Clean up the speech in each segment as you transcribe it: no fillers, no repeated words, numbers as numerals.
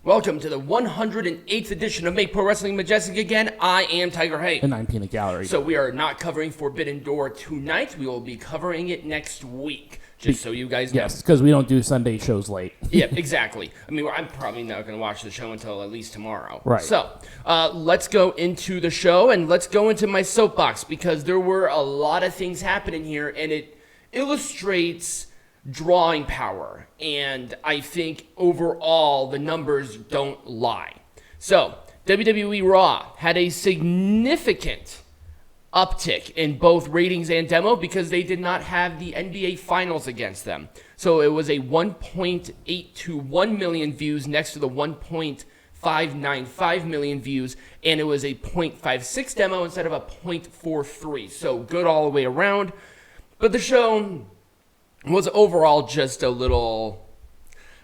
Welcome to the 108th edition of Make Pro Wrestling Majestic again. I am Tigerhite. And I'm Peanut Gallery. So we are not covering Forbidden Door tonight. We will be covering it next week, just so you guys know. Yes, because we don't do Sunday shows late. Yeah, exactly. I mean, I'm probably not going to watch the show until at least tomorrow. Right. So let's go into the show, and let's go into my soapbox, because there were a lot of things happening here, and it illustrates drawing power, and I think overall the numbers don't lie. So WWE RAW had a significant uptick in both ratings and demo because they did not have the NBA Finals against them. So it was a 1.821 million views next to the 1.595 million views, and it was a 0.56 demo instead of a 0.43. So good all the way around. But the show was overall just a little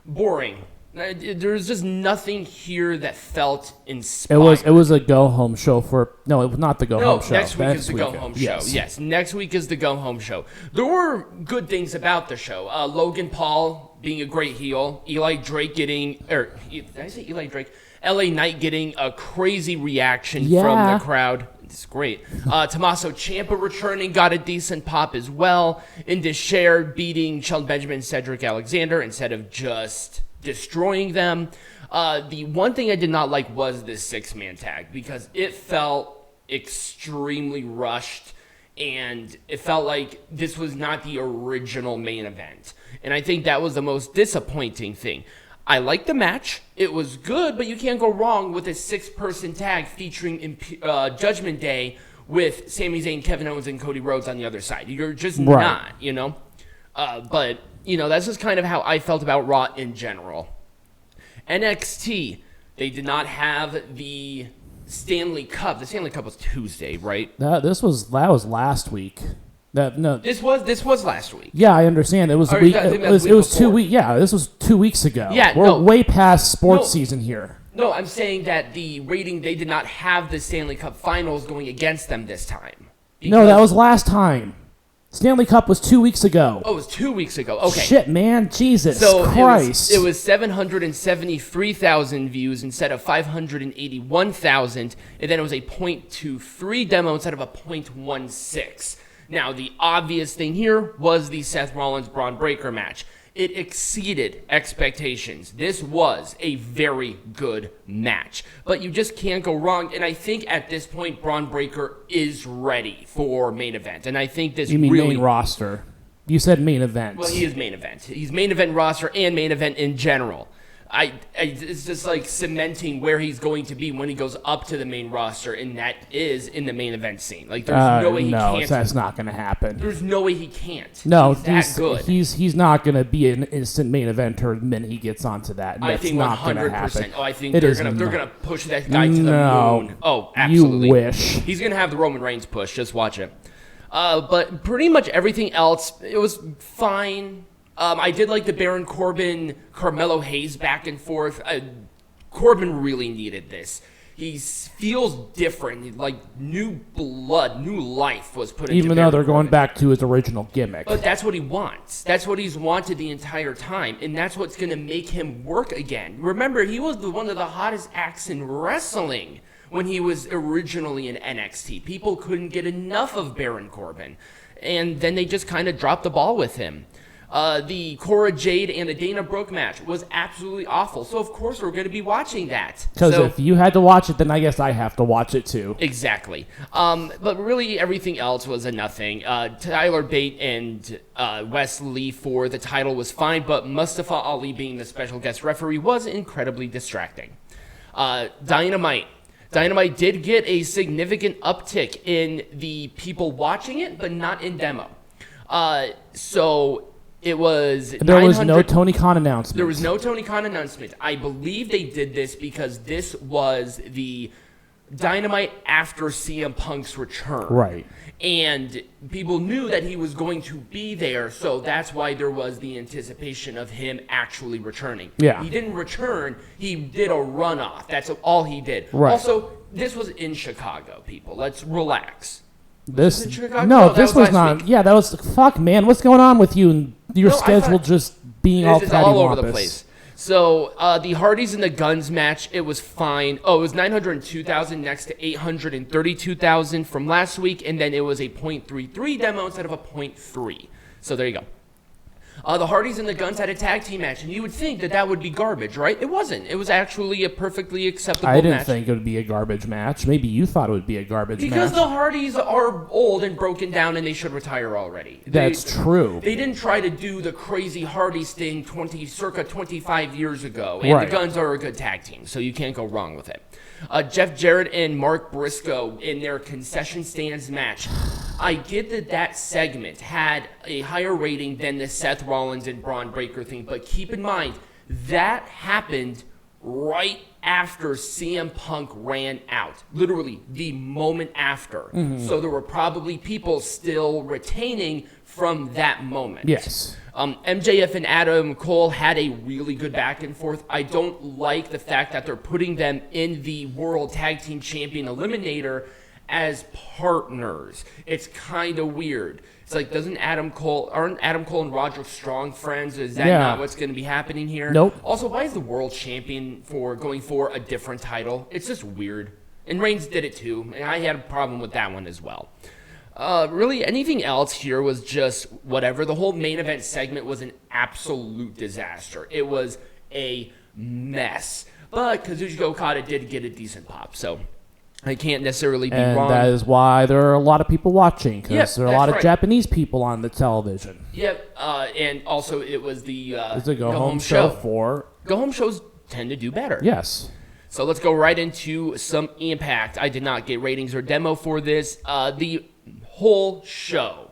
boring. There's just nothing here that felt inspired. It was a go-home show for... No, it was not the go-home show. Next week is the go-home show. Yes, next week is the go-home show. There were good things about the show. Logan Paul being a great heel. Eli Drake getting... did I say Eli Drake? LA Knight getting a crazy reaction from the crowd. It's great. Tommaso Ciampa returning, got a decent pop as well. Indus beating Shelton Benjamin and Cedric Alexander instead of just destroying them. The one thing I did not like was this six-man tag, because it felt extremely rushed, and it felt like this was not the original main event. And I think that was the most disappointing thing. I liked the match. It was good, but you can't go wrong with a six-person tag featuring Judgment Day with Sami Zayn, Kevin Owens, and Cody Rhodes on the other side. You're just not, you know? But, you know, that's just kind of how I felt about Raw in general. NXT, they did not have the Stanley Cup. The Stanley Cup was Tuesday, right? That was last week. This was last week. Yeah, I understand. It was week. It was 2 weeks. Yeah, this was 2 weeks ago. Yeah, we're way past sports season here. No, I'm saying that the rating, they did not have the Stanley Cup Finals going against them this time. No, that was last time. Stanley Cup was 2 weeks ago. Oh, it was 2 weeks ago. Okay. Shit, man. Jesus Christ. It was 773,000 views instead of 581,000, and then it was a 0.23 demo instead of a 0.16. Now, the obvious thing here was the Seth Rollins-Braun Breaker match. It exceeded expectations. This was a very good match. But you just can't go wrong. And I think at this point, Braun Breaker is ready for main event. And I think this You mean main roster. You said main event. Well, he is main event. He's main event roster and main event in general. It's just like cementing where he's going to be when he goes up to the main roster, and that is in the main event scene. Like, there's no way he can't. No, that's not going to happen. There's no way he can't. No, he's that good. He's not going to be an instant main eventer the minute he gets onto that. I think 100%. Oh, I think they're gonna push that guy to the moon. Oh, absolutely. You wish. He's gonna have the Roman Reigns push. Just watch it. But pretty much everything else, it was fine. I did like the Baron Corbin, Carmelo Hayes back and forth. Corbin really needed this. He feels different, like new blood, new life was put into Even though Baron they're Corbin. going back to his original gimmick. But that's what he wants. That's what he's wanted the entire time, and that's what's going to make him work again. Remember, he was one of the hottest acts in wrestling when he was originally in NXT. People couldn't get enough of Baron Corbin, and then they just kind of dropped the ball with him. The Cora Jade and the Dana Brooke match was absolutely awful. So, of course, we're going to be watching that. Because if you had to watch it, then I guess I have to watch it too. Exactly. But really, everything else was a nothing. Tyler Bate and Wesley for the title was fine, but Mustafa Ali being the special guest referee was incredibly distracting. Dynamite. Dynamite did get a significant uptick in the people watching it, but not in demo. So it was... There was no Tony Khan announcement. There was no Tony Khan announcement. I believe they did this because this was the Dynamite after CM Punk's return. Right. And people knew that he was going to be there, so that's why there was the anticipation of him actually returning. Yeah. He didn't return. He did a runoff. That's all he did. Right. Also, this was in Chicago, people. Let's relax. This was Chicago? No, this was not. Week. Yeah, that was fuck, man. What's going on with you and your schedule just being all over the place? So the Hardys and the Guns match, it was fine. Oh, it was 902,000 next to 832,000 from last week, and then it was a .33 demo instead of a .3. So there you go. The Hardys and the Guns had a tag team match, and you would think that would be garbage, right? It wasn't. It was actually a perfectly acceptable match. I didn't think it would be a garbage match. Maybe you thought it would be a garbage match. Because the Hardys are old and broken down, and they should retire already. That's true. They didn't try to do the crazy Hardys thing circa 25 years ago, and the Guns are a good tag team, so you can't go wrong with it. Jeff Jarrett and Mark Briscoe in their concession stands match. I get that segment had a higher rating than the Seth Rollins and Braun Breaker thing, but keep in mind, that happened right after CM Punk ran out. Literally, the moment after. Mm-hmm. So there were probably people still retaining from that moment. Yes. MJF and Adam Cole had a really good back and forth. I don't like the fact that they're putting them in the World Tag Team Champion Eliminator as partners. It's kind of weird. It's like, aren't Adam Cole and Roderick Strong friends? Is that not what's going to be happening here? Nope. Also, why is the world champion going for a different title? It's just weird. And Reigns did it too, and I had a problem with that one as well. Really, anything else here was just whatever. The whole main event segment was an absolute disaster. It was a mess. But Kazuchika Okada did get a decent pop, so I can't necessarily be wrong. And that is why there are a lot of people watching, because there are a lot of Japanese people on the television. Yep, and also it was the it's a go-home show for... Go-home shows tend to do better. Yes. So let's go right into some Impact. I did not get ratings or demo for this. The whole show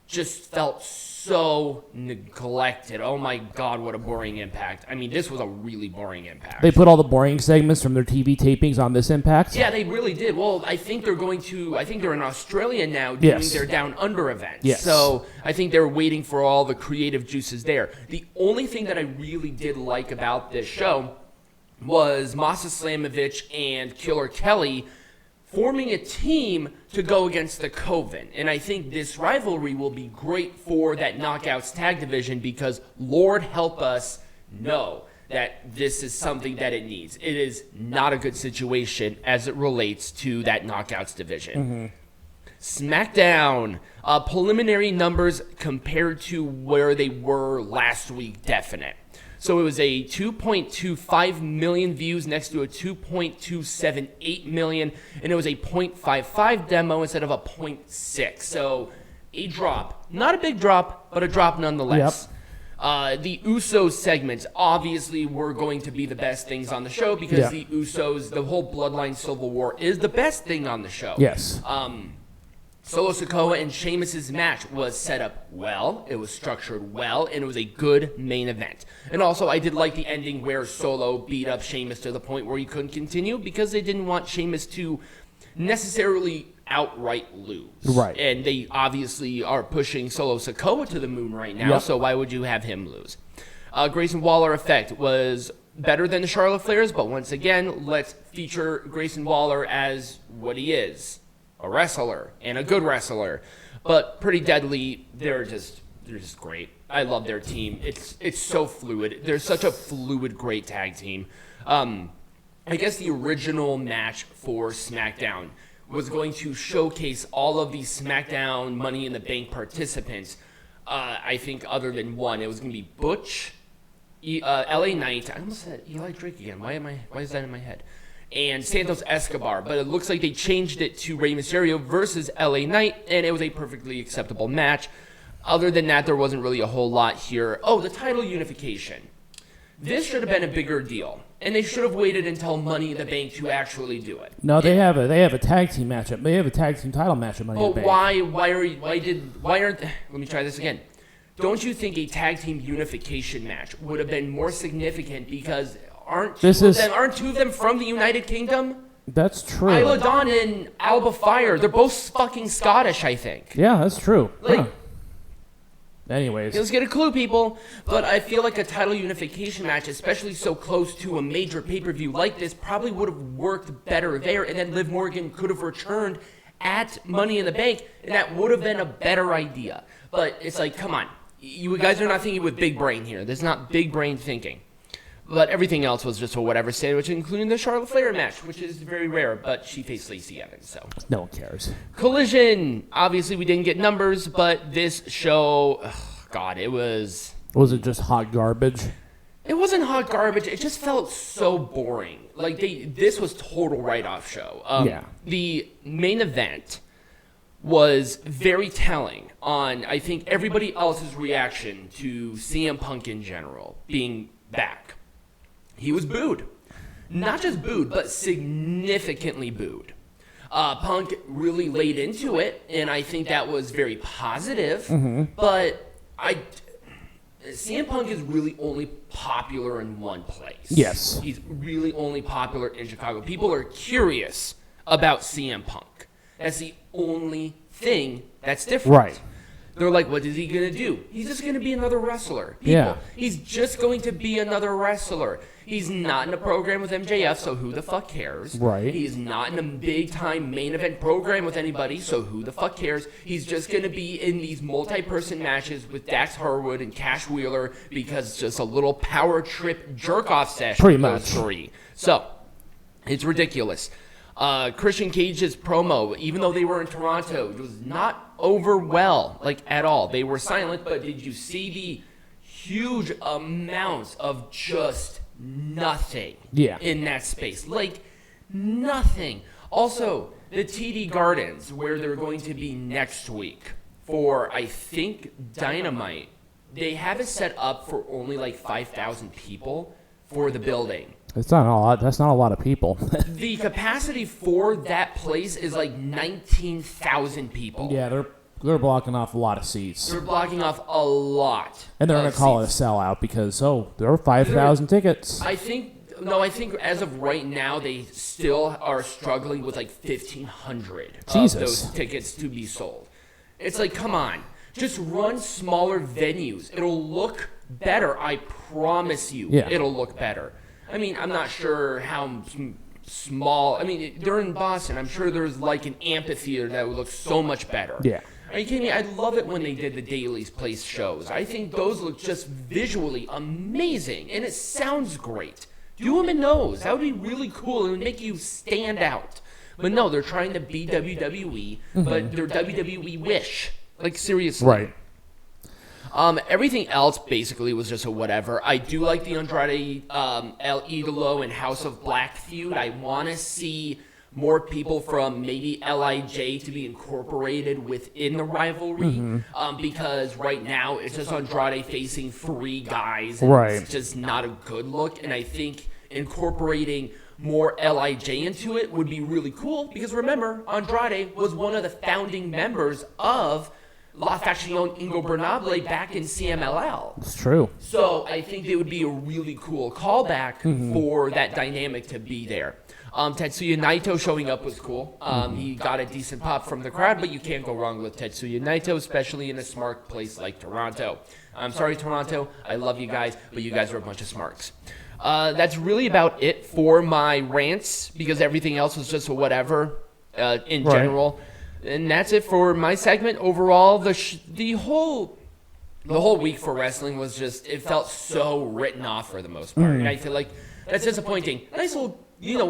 just felt so neglected. Oh my God, what a boring Impact. I mean, this was a really boring Impact. They put all the boring segments from their TV tapings on this Impact? Yeah, they really did. Well, I think they're in Australia now doing their Down Under event. Yes. So I think they're waiting for all the creative juices there. The only thing that I really did like about this show was Masa Slamovich and Killer Kelly forming a team to go against the Coven. And I think this rivalry will be great for that Knockouts tag division because Lord help us know that this is something that it needs. It is not a good situation as it relates to that Knockouts division. Mm-hmm. SmackDown, preliminary numbers compared to where they were last week, definite. So it was a 2.25 million views next to a 2.278 million, and it was a 0.55 demo instead of a 0.6. So a drop. Not a big drop, but a drop nonetheless. Yep. The Usos segments obviously were going to be the best things on the show because the Usos, the whole Bloodline Civil War is the best thing on the show. Yes. Solo Sikoa and Sheamus' match was set up well, it was structured well, and it was a good main event. And also, I did like the ending where Solo beat up Sheamus to the point where he couldn't continue because they didn't want Sheamus to necessarily outright lose. Right. And they obviously are pushing Solo Sikoa to the moon right now, so why would you have him lose? Grayson Waller effect was better than the Charlotte Flairs, but once again, let's feature Grayson Waller as what he is. A wrestler and a good wrestler, but Pretty Deadly. They're just great. I love their team. It's so fluid. They're such a fluid, great tag team. I guess the original match for SmackDown was going to showcase all of these SmackDown Money in the Bank participants. I think other than one, it was going to be Butch, LA Knight. I almost said Eli Drake again. Why is that in my head? And Santos Escobar, but it looks like they changed it to Rey Mysterio versus LA Knight, and it was a perfectly acceptable match. Other than that, there wasn't really a whole lot here. Oh, the title unification. This should have been a bigger deal, and they should have waited until Money in the Bank to actually do it. No, they have a tag team matchup. They have a tag team title match at Money in the Bank. Let me try this again. Don't you think a tag team unification match would have been more significant because aren't two of them from the United Kingdom? That's true. Isla Dawn and Alba Fire, they're both fucking Scottish, I think. Yeah, that's true. Anyways. Let's get a clue, people. But I feel like a title unification match, especially so close to a major pay-per-view like this, probably would have worked better there, and then Liv Morgan could have returned at Money in the Bank, and that would have been a better idea. But it's like, come on. You guys are not thinking with big brain here. There's not big brain thinking. But everything else was just a whatever sandwich, including the Charlotte Flair match, which is very rare, but she faced Lacey Evans, so. No one cares. Collision. Obviously, we didn't get numbers, but this show, God, it was... Was it just hot garbage? It wasn't hot garbage. It just felt so boring. Like, this was total write-off show. Yeah. The main event was very telling on, I think, everybody else's reaction to CM Punk in general being back. He was booed. Not just booed, but significantly booed. Punk really laid into it, and I think that was very positive. But CM Punk is really only popular in one place. Yes. He's really only popular in Chicago. People are curious about CM Punk. That's the only thing that's different. Right. They're like, what is he going to do? He's just going to be another wrestler. People, he's just going to be another wrestler. He's not in a program with MJF, so who the fuck cares? Right. He's not in a big-time main event program with anybody, so who the fuck cares? He's just going to be in these multi-person matches with Dax Harwood and Cash Wheeler because it's just a little power trip jerk-off session. Pretty much. Three. So, it's ridiculous. Christian Cage's promo, even though they were in Toronto, it was not over well, like at all. They were silent, but did you see the huge amounts of just nothing in that space? Like, nothing. Also, the TD Gardens, where they're going to be next week for, I think, Dynamite, they have it set up for only like 5,000 people for the building. It's not a lot. That's not a lot of people. The capacity for that place is like 19,000 people. Yeah, they're blocking off a lot of seats. They're blocking off a lot. And they're going to call seats. it a sellout because, there are 5,000 tickets. I think as of right now, they still are struggling with like 1,500 of those tickets to be sold. It's like, come on. Just run smaller venues. It'll look better. I promise you. Yeah. It'll look better. I mean, I'm not sure how small. I mean, they're in Boston. I'm sure there's like an amphitheater that would look so much better. Yeah. Are you kidding me? I love it when they did the Daily's Place shows. I think those look just visually amazing, and it sounds great. Do them in those. That would be really cool. It would make you stand out. But no, they're trying to be WWE, but they're WWE Wish. Like, seriously. Right. Everything else basically was just a whatever. I do like the Andrade, El Idolo, and House of Black feud. I want to see more people from maybe LIJ to be incorporated within the rivalry, because right now it's just Andrade facing three guys. And it's just not a good look, and I think incorporating more LIJ into it would be really cool, because remember, Andrade was one of the founding members of La Faction Ingobernable back in CMLL. It's true. So I think it would be a really cool callback for that dynamic to be there. Tetsuya Naito showing up was cool. He got a decent pop from the crowd, but you can't go wrong with Tetsuya Naito, especially in a smart place like Toronto. I'm sorry, Toronto. I love you guys, but you guys are a bunch of smarks. That's really about it for my rants, because everything else was just a whatever in general. And that's it for my segment. Overall, the whole week for wrestling was just, it felt so written off for the most part. And I feel like that's disappointing. Nice little,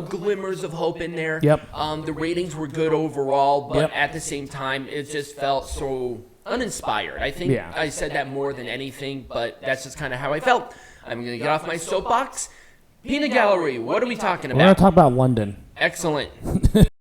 glimmers of hope in there. Yep. The ratings were good overall, but at the same time, it just felt so uninspired. I think I said that more than anything, but that's just kind of how I felt. I'm going to get off my soapbox. Peanut Gallery, what are we talking about? We're going to talk about London. Excellent.